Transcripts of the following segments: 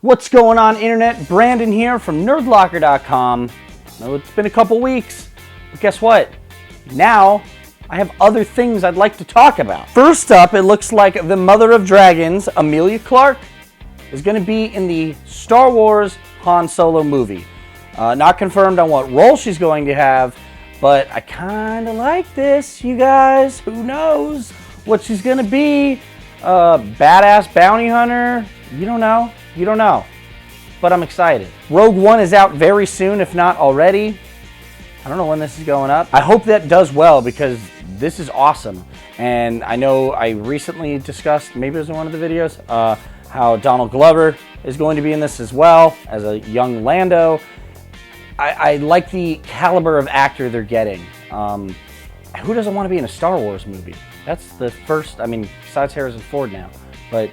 What's going on, internet? Brandon here from Nerdlocker.com. Know it's been a couple weeks, but guess what? Now I have other things I'd like to talk about. First up, it looks like the Mother of Dragons, Emilia Clarke, is going to be in the Star Wars Han Solo movie. Not confirmed on what role she's going to have, but I kind of like this, you guys. Who knows what she's going to be? Badass bounty hunter? You don't know. You don't know. But I'm excited. Rogue One is out very soon, if not already. I don't know when this is going up. I hope that does well because this is awesome. And I know I recently discussed, maybe it was in one of the videos, how Donald Glover is going to be in this as well as a young Lando. I like the caliber of actor they're getting. Who doesn't want to be in a Star Wars movie? That's the first, I mean, besides Harrison Ford now. But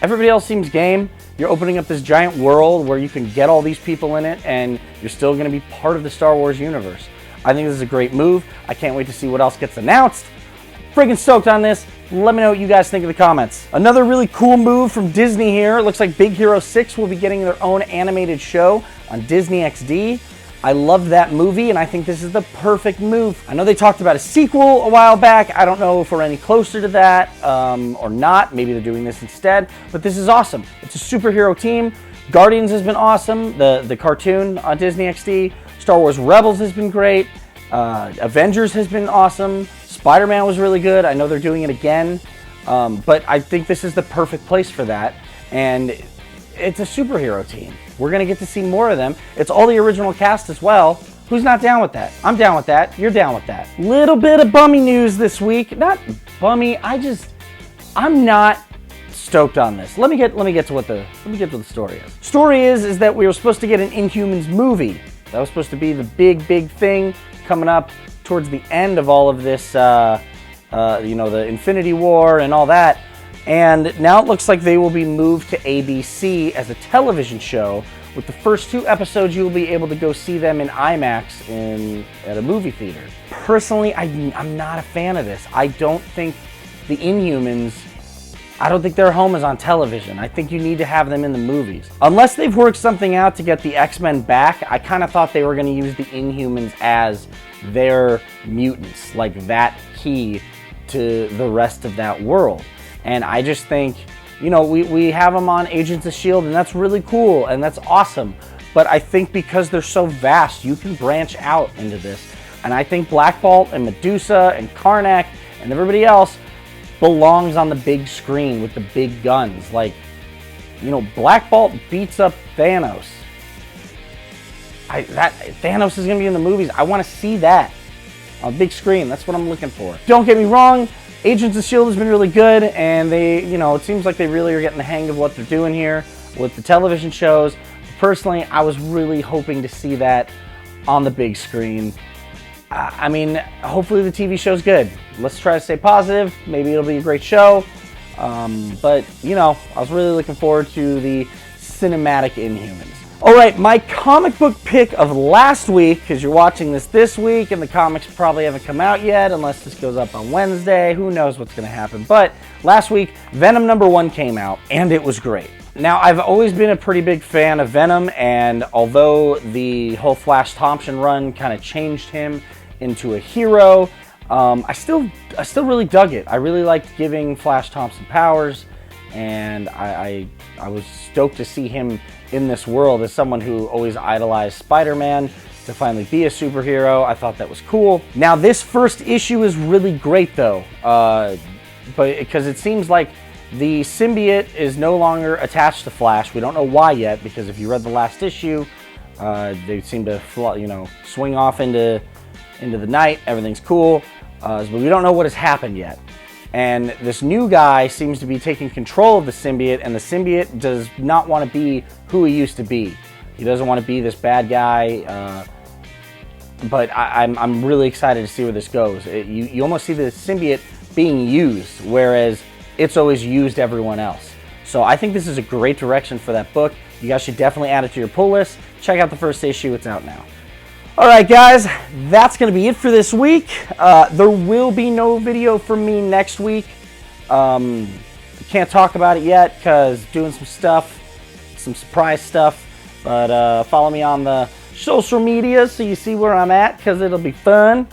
everybody else seems game. You're opening up this giant world where you can get all these people in it and you're still going to be part of the Star Wars universe. I think this is a great move. I can't wait to see what else gets announced. Freaking stoked on this. Let me know what you guys think in the comments. Another really cool move from Disney here. It looks like Big Hero 6 will be getting their own animated show on Disney XD. I love that movie, and I think this is the perfect move. I know they talked about a sequel a while back. I don't know if we're any closer to that or not. Maybe they're doing this instead, but this is awesome. It's a superhero team. Guardians has been awesome, the cartoon on Disney XD. Star Wars Rebels has been great. Avengers has been awesome. Spider-Man was really good. I know they're doing it again, but I think this is the perfect place for that, and it's a superhero team. We're going to get to see more of them. It's all the original cast as well. Who's not down with that? I'm down with that. You're down with that. Little bit of bummy news this week. Not bummy. I'm not stoked on this. Let me get to what the story is. Story is that we were supposed to get an Inhumans movie. That was supposed to be the big thing coming up towards the end of all of this, the Infinity War and all that. And now it looks like they will be moved to ABC as a television show. With the first 2 episodes, you'll be able to go see them in IMAX at a movie theater. Personally, I'm not a fan of this. I don't think the Inhumans, I don't think their home is on television. I think you need to have them in the movies. Unless they've worked something out to get the X-Men back, I kind of thought they were going to use the Inhumans as their mutants, like that key to the rest of that world. And I just think, we have them on Agents of S.H.I.E.L.D., and that's really cool, and that's awesome. But I think because they're so vast, you can branch out into this. And I think Black Bolt and Medusa and Karnak and everybody else belongs on the big screen with the big guns. Like, Black Bolt beats up Thanos. Thanos is going to be in the movies. I want to see that on a big screen. That's what I'm looking for. Don't get me wrong. Agents of S.H.I.E.L.D. has been really good, and they, it seems like they really are getting the hang of what they're doing here with the television shows. Personally, I was really hoping to see that on the big screen. Hopefully the TV show's good. Let's try to stay positive. Maybe it'll be a great show. But I was really looking forward to the cinematic Inhumans. All right, my comic book pick of last week, because you're watching this week, and the comics probably haven't come out yet, unless this goes up on Wednesday. Who knows what's going to happen. But last week, Venom #1 came out, and it was great. Now, I've always been a pretty big fan of Venom, and although the whole Flash Thompson run kind of changed him into a hero, I still really dug it. I really liked giving Flash Thompson powers, and I was stoked to see him in this world as someone who always idolized Spider-Man to finally be a superhero. I thought that was cool. Now, this first issue is really great, though, but because it seems like the symbiote is no longer attached to Flash. We don't know why yet, because if you read the last issue, they seem to swing off into the night. Everything's cool, but we don't know what has happened yet. And this new guy seems to be taking control of the symbiote, and the symbiote does not want to be who he used to be. He doesn't want to be this bad guy, but I'm really excited to see where this goes. You almost see the symbiote being used, whereas it's always used everyone else. So I think this is a great direction for that book. You guys should definitely add it to your pull list. Check out the first issue. It's out now. All right, guys, that's going to be it for this week. There will be no video from me next week. Can't talk about it yet because doing some stuff. some surprise stuff. But follow me on the social media so you see where I'm at, because it'll be fun.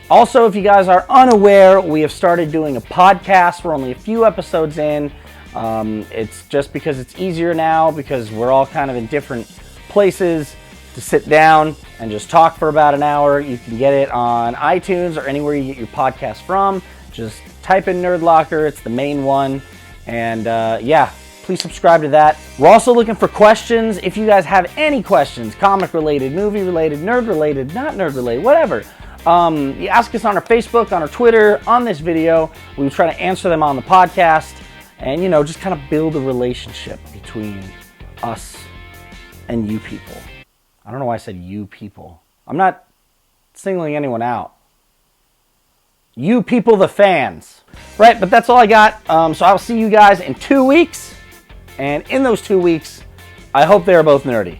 Also, if you guys are unaware, we have started doing a podcast. We're only a few episodes in. It's just because it's easier now, because we're all kind of in different places to sit down and just talk for about an hour. You can get it on iTunes or anywhere you get your podcast from. Just type in Nerdlocker. It's the main one. And yeah, please subscribe to that. We're also looking for questions. If you guys have any questions, comic related, movie related, nerd related, not nerd related, whatever, you ask us on our Facebook, on our Twitter, on this video. We try to answer them on the podcast, and just kind of build a relationship between us and you people. I don't know why I said you people. I'm not singling anyone out. You people, the fans. Right, but that's all I got. So I'll see you guys in 2 weeks. And in those 2 weeks, I hope they are both nerdy.